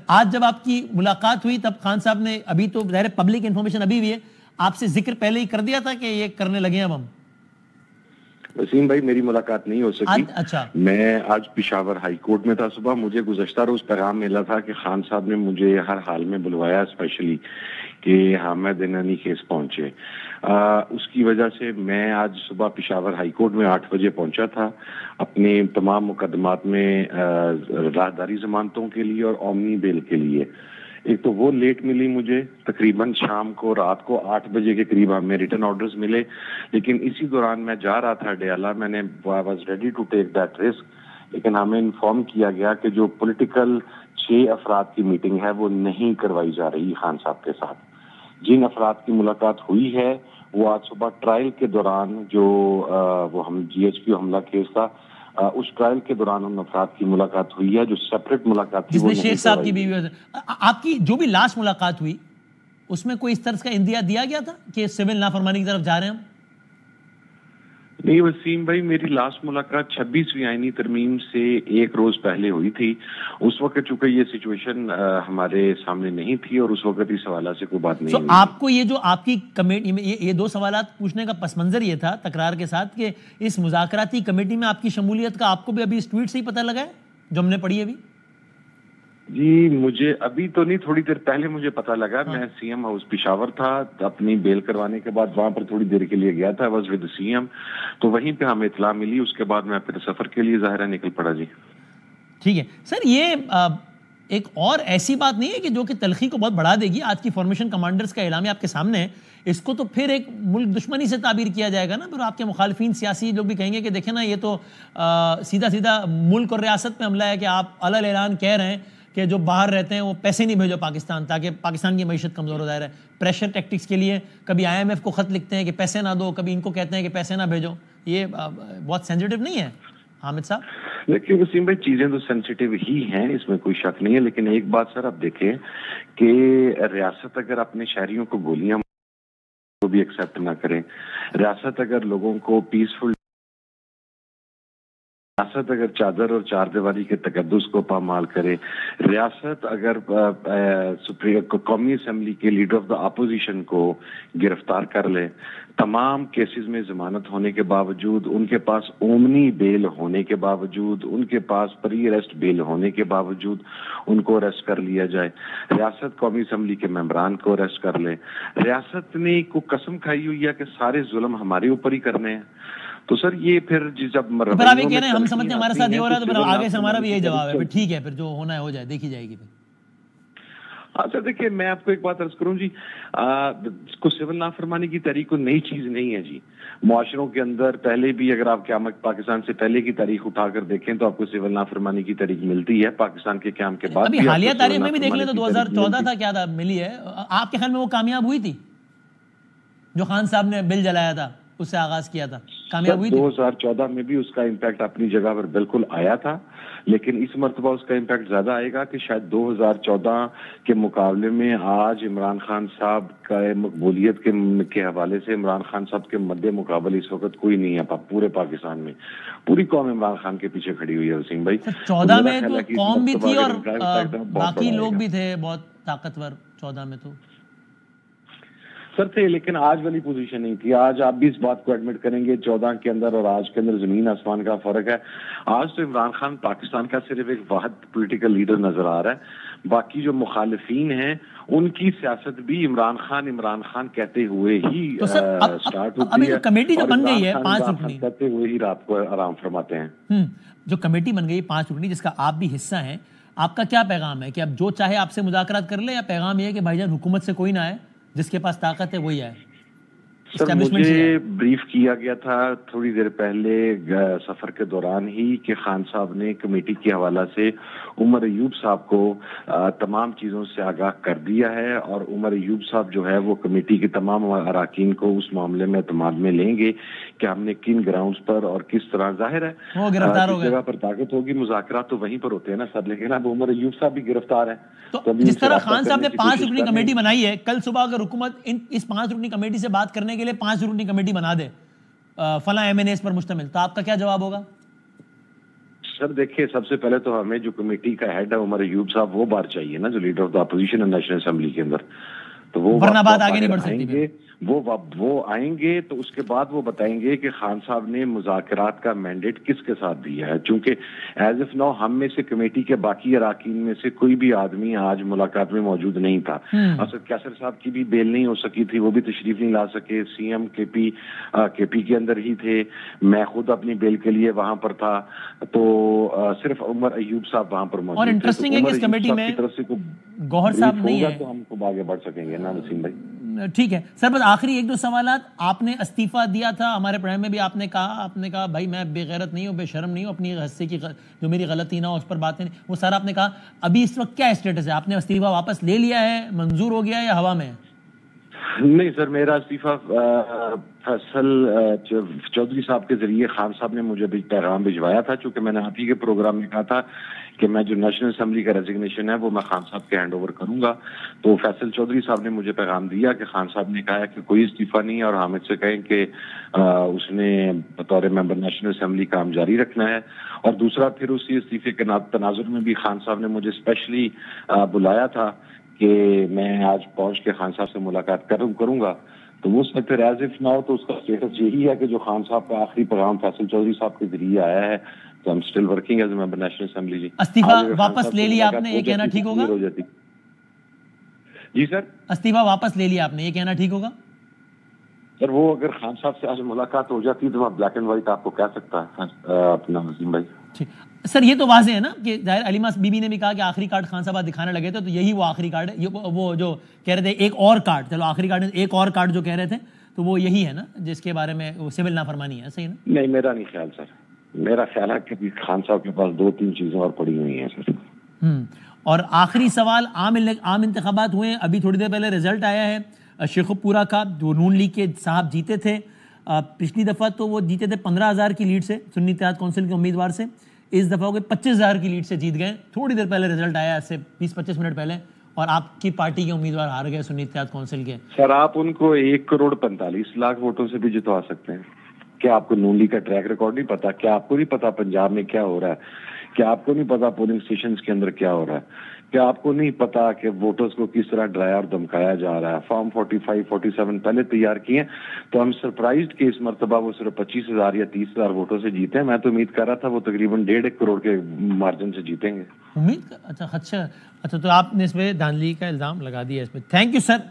آج جب آپ کی ملاقات ہوئی تب خان صاحب نے, ابھی تو ظاہر پبلک انفارمیشن ابھی بھی ہے, آپ سے ذکر پہلے ہی کر دیا تھا کہ یہ کرنے لگے ہیں ہم؟ وسیم بھائی میری ملاقات نہیں ہو سکی. اچھا, میں آج پشاور ہائی کورٹ میں تھا صبح. مجھے گزشتہ روز پیغام ملا تھا کہ خان صاحب نے مجھے ہر حال میں بلوایا اسپیشلی کہ حامد انانی کیس پہنچے. اس کی وجہ سے میں آج صبح پشاور ہائی کورٹ میں 8 بجے پہنچا تھا اپنے تمام مقدمات میں راہداری ضمانتوں کے لیے اور اومنی بیل کے لیے. ایک تو وہ لیٹ ملی مجھے, تقریباً شام کو رات کو 8 بجے کے قریب ہمیں ریٹن آرڈرز ملے, لیکن اسی دوران میں جا رہا تھا ڈیالہ. میں نے I was ready to take that risk, لیکن ہمیں انفارم کیا گیا کہ جو پولیٹیکل 6 افراد کی میٹنگ ہے وہ نہیں کروائی جا رہی خان صاحب کے ساتھ. جن افراد کی ملاقات ہوئی ہے وہ آج صبح ٹرائل کے دوران جو وہ ہم GHQ حملہ کیس تھا, اس ٹرائل کے دوران ان افراد کی ملاقات ہوئی ہے. جو سیپریٹ ملاقات تھی جس وہ میں نہیں شیخ صاحب کی کروائی. بیوی, آپ کی جو بھی لاسٹ ملاقات ہوئی اس میں کوئی اس طرح کا اندیا دیا گیا تھا کہ سول نافرمانی کی طرف جا رہے ہیں ہم؟ نہیں وسیم بھائی, میری لاسٹ ملاقات 26ویں آئینی ترمیم سے 1 روز پہلے ہوئی تھی. اس وقت چونکہ یہ سچویشن ہمارے سامنے نہیں تھی اور اس وقت اس حوالہ سے کوئی بات نہیں ہوئی. آپ کو یہ جو آپ کی کمیٹی میں یہ 2 سوالات پوچھنے کا پس منظر یہ تھا تکرار کے ساتھ کہ اس مذاکراتی کمیٹی میں آپ کی شمولیت کا آپ کو بھی ابھی اس ٹویٹ سے ہی پتہ لگا ہے جو ہم نے پڑھی ابھی؟ جی مجھے ابھی تو نہیں, تھوڑی دیر پہلے مجھے پتہ لگا. میں CM ہاؤس پشاور تھا, اپنی بیل کروانے کے بعد وہاں پر تھوڑی دیر کے لیے گیا تھا, واز ود CM, تو وہیں پہ ہمیں اطلاع ملی. اس کے بعد میں پھر سفر کے لیے ظاہرہ نکل پڑا. جی ٹھیک ہے سر. یہ ایک اور ایسی بات نہیں ہے کہ جو کہ تلخی کو بہت بڑھا دے گی. آج کی فارمیشن کمانڈرز کا اعلامیہ آپ کے سامنے ہے, اس کو تو پھر ایک ملک دشمنی سے تعبیر کیا جائے گا نا. پھر آپ کے مخالفین سیاسی لوگ بھی کہیں گے کہ دیکھیں نا, یہ تو سیدھا سیدھا ملک اور ریاست پہ حملہ ہے کہ آپ علل اعلان کہہ رہے ہیں کہ جو باہر رہتے ہیں وہ پیسے نہیں بھیجو پاکستان تاکہ پاکستان کی معیشت کمزور ہو جائے. پریشر ٹیکٹکس کے لیے کبھی IMF کو خط لکھتے ہیں کہ پیسے نہ دو, کبھی ان کو کہتے ہیں کہ پیسے نہ بھیجو. یہ بہت سینسیٹیو نہیں ہے حامد صاحب؟ دیکھیے وسیم بھائی, چیزیں تو سینسیٹیو ہی ہیں, اس میں کوئی شک نہیں ہے. لیکن ایک بات سر آپ دیکھیں کہ ریاست اگر اپنے شہریوں کو گولیاں کو بھی ایکسیپٹ نہ کریں, ریاست اگر لوگوں کو پیسفل, ریاست اگر چادر اور چار دیواری کے تقدس کو پامال کرے, ریاست اگر قومی اسمبلی کے لیڈر آف دا اپوزیشن کو گرفتار کر لے, تمام کیسز میں ضمانت ہونے کے باوجود, ان کے پاس اومنی بیل ہونے کے باوجود, ان کے پاس پری اریسٹ بیل ہونے کے باوجود ان کو اریسٹ کر لیا جائے, ریاست قومی اسمبلی کے ممبران کو اریسٹ کر لے, ریاست نے کو قسم کھائی ہوئی ہے کہ سارے ظلم ہمارے اوپر ہی کرنے ہیں, تو سر یہ پھر جب پھر آپ یہ کہہ رہے ہیں ہم سمجھتے ہیں ہمارے ساتھ یہ ہو رہا ہے, تو پھر آگے سے ہمارا بھی یہی جواب ہے پھر ٹھیک ہے, پھر جو ہونا ہے ہو جائے, دیکھی جائے گی. پھر ہاں سر دیکھیے, میں آپ کو ایک بات عرض کروں جی, کو سول نافرمانی کی تاریخ کوئی نئی چیز نہیں ہے جی. معاشروں کے اندر پہلے بھی اگر آپ قیامت پاکستان سے پہلے کی تاریخ اٹھا کر دیکھیں تو آپ کو سول نافرمانی کی تاریخ ملتی ہے. پاکستان کے قیام کے بعد ابھی حالیہ تاریخ میں بھی دیکھ لیں تو 2014 تھا, کیا تھا ملی ہے. آپ کے خیال میں وہ کامیاب ہوئی تھی جو خان صاحب نے بل جلایا تھا, اس سے آغاز کیا تھا, کامیاب ہوئی تھی؟ 2014 میں بھی اس کا امپیکٹ اپنی جگہ پر بالکل آیا تھا, لیکن اس مرتبہ اس کا امپیکٹ زیادہ آئے گا کہ شاید 2014 کے مقابلے میں آج عمران خان صاحب کا مقبولیت کے حوالے سے عمران خان صاحب کے مد مقابل اس وقت کوئی نہیں ہے پورے پاکستان میں. پوری قوم عمران خان کے پیچھے کھڑی ہوئی ہے وسیم بھائی. 14 میں تو قوم بھی تھی اور باقی لوگ بھی تھے بہت طاقتور 14 میں تو سر تھے, لیکن آج والی پوزیشن نہیں تھی. آج آپ بھی اس بات کو ایڈمٹ کریں گے 14 کے اندر اور آج کے اندر زمین آسمان کا فرق ہے. آج تو عمران خان پاکستان کا صرف ایک واحد پولیٹیکل لیڈر نظر آ رہا ہے, باقی جو مخالفین ہیں ان کی سیاست بھی عمران خان کہتے ہوئے ہی سٹارٹ ہوتی ہے. کمیٹی جو بن گئی ہے 5 رکنی کہتے ہوئے ہی رات کو آرام فرماتے ہیں. جو کمیٹی بن گئی 5 رکنی جس کا آپ بھی حصہ ہیں, آپ کا کیا پیغام ہے کہ اب جو چاہے آپ سے مذاکرات کر لے, یا پیغام یہ ہے کہ بھائی جان حکومت سے کوئی نہ آئے, جس کے پاس طاقت ہے وہی آئے؟ سر مجھے بریف کیا گیا تھا تھوڑی دیر پہلے سفر کے دوران ہی کہ خان صاحب نے کمیٹی کے حوالہ سے عمر ایوب صاحب کو تمام چیزوں سے آگاہ کر دیا ہے, اور عمر ایوب صاحب جو ہے وہ کمیٹی کے تمام اراکین کو اس معاملے میں اعتماد میں لیں گے کہ ہم نے کن گراؤنڈز پر اور کس طرح, ظاہر ہے جس جگہ پر طاقت ہوگی مذاکرات تو وہیں پر ہوتے ہیں نا سر, لیکن اب عمر ایوب صاحب بھی گرفتار ہیں. تو جس طرح خان صاحب نے 5 رکنی کمیٹی بنائی ہے, کل صبح اگر حکومت اس 5 رکنی کمیٹی سے بات کرنے کے لیے 5 رکنی کمیٹی بنا دے فلاں MNAs پر مشتمل, تو آپ کا کیا جواب ہوگا؟ سر دیکھیے، سب سے پہلے تو ہمیں جو کمیٹی کا ہیڈ ہے عمر ایوب صاحب، وہ بار چاہیے نا، جو لیڈر آف دا اپوزیشن ہے نیشنل اسمبلی کے اندر. تو وہ ورنہ بات آگے نہیں بڑھ سکتی. وہ آئیں گے تو اس کے بعد وہ بتائیں گے کہ خان صاحب نے مذاکرات کا مینڈیٹ کس کے ساتھ دیا ہے. چونکہ ایز اف ناؤ ہم میں سے کمیٹی کے باقی اراکین میں سے کوئی بھی آدمی آج ملاقات میں موجود نہیں تھا. اسد کیسر صاحب کی بھی بیل نہیں ہو سکی تھی، وہ بھی تشریف نہیں لا سکے. سی ایم کے پی کے اندر ہی تھے، میں خود اپنی بیل کے لیے وہاں پر تھا، تو صرف عمر ایوب صاحب وہاں پر موجود تھے. اور انٹرسٹنگ ہے کہ اس کمیٹی میں گوہر صاحب نہیں ہے تو ہم کو آگے بڑھ سکیں گے نا وسیم بھائی. ٹھیک ہے سر، بس آخری ایک دو سوالات. آپ نے استعفیٰ دیا تھا ہمارے پروگرام میں بھی، آپ نے کہا بھائی میں بے غیرت نہیں ہوں، بے شرم نہیں ہوں، اپنی حصے کی جو میری غلطی نہ ہو اس پر باتیں نہیں، وہ سارا آپ نے کہا. ابھی اس وقت کیا اسٹیٹس ہے؟ آپ نے استعفیٰ واپس لے لیا ہے، منظور ہو گیا ہے یا ہوا میں ہے؟ نہیں سر، میرا استعفیٰ فیصل چودھری صاحب کے ذریعے خان صاحب نے مجھے پیغام بھجوایا تھا، چونکہ میں نے آپ ہی کے پروگرام میں کہا تھا کہ میں جو نیشنل اسمبلی کا ریزگنیشن ہے وہ میں خان صاحب کے ہینڈ اوور کروں گا. تو فیصل چودھری صاحب نے مجھے پیغام دیا کہ خان صاحب نے کہا کہ کوئی استعفیٰ نہیں ہے، اور حامد سے کہیں کہ اس نے بطور ممبر نیشنل اسمبلی کام جاری رکھنا ہے. اور دوسرا پھر اسی استعفے کے تناظر میں بھی خان صاحب نے مجھے اسپیشلی بلایا تھا کہ میں آج پہنچ کے خان صاحب سے ملاقات کروں گا. تو اس میں پھر ایز اف ناؤ تو اس کا اسٹیٹس یہی ہے کہ جو خان صاحب کا آخری پیغام فیصل چودھری صاحب کے ذریعے آیا ہے، تو ہم still working as a member National Assembly. جی استعفیٰ واپس لے لیا آپ نے، یہ کہنا ٹھیک ہوگا؟ جی سر، استعفیٰ واپس لے لیا آپ نے، یہ کہنا ٹھیک ہوگا؟ سر وہ اگر خان صاحب سے آج ملاقات ہو جاتی تو میں بلیک اینڈ وائٹ آپ کو کہہ سکتا ہے اپنا وسیم بھائی. سر یہ تو واضح ہے نا کہ ظاہر علیمہ بی بی نے بھی کہا کہ آخری کارڈ خان صاحب دکھانے لگے تھے، تو یہی وہ آخری کارڈ ہے. وہ جو کہہ رہے تھے ایک اور کارڈ، چلو آخری کارڈ ایک اور کارڈ جو کہہ رہے تھے، تو وہ یہی ہے نا جس کے بارے میں وہ سول نافرمانی ہے. صحیح نا؟ نہیں، میرا نہیں خیال سر، میرا خیال ہے کہ خان صاحب کے پاس 2-3 چیزیں اور پڑی ہوئی ہیں سر. اور آخری سوال، عام انتخابات ہوئے ہیں، ابھی تھوڑی دیر پہلے رزلٹ آیا ہے شیخو پورہ کا، جو نون لیگ کے صاحب جیتے تھے. پچھلی دفعہ تو وہ جیتے تھے 15,000 کی لیڈ سے سنی اتحاد کونسل کے امیدوار سے، اس دفعہ وہ 25,000 کی لیڈ سے جیت گئے. تھوڑی دیر پہلے رزلٹ آیا، اس سے 20-25 منٹ پہلے، اور آپ کی پارٹی کے امیدوار ہار گئے سنی اتحاد کونسل کے. سر آپ ان کو 1,45,00,000 ووٹوں سے بھی جتوا سکتے ہیں. کیا آپ کو نون لیگ کا ٹریک ریکارڈ نہیں پتا؟ کیا آپ کو نہیں پتا پنجاب میں کیا ہو رہا ہے؟ کیا آپ کو نہیں پتا پولنگ اسٹیشنز کے اندر کیا ہو رہا ہے؟ کیا آپ کو نہیں پتا کہ ووٹرز کو کس طرح ڈرایا اور دھمکایا جا رہا ہے؟ فارم 45 47 پہلے تیار کیے، تو ہم سرپرائزڈ کہ اس مرتبہ وہ صرف 25,000 یا 30,000 ووٹوں سے جیتے ہیں. میں تو امید کر رہا تھا وہ تقریباً 1.5 کروڑ کے مارجن سے جیتیں گے. اچھا تو آپ نے اس پہ دھاندلی کا الزام لگا دیا اس پہ. Thank you sir.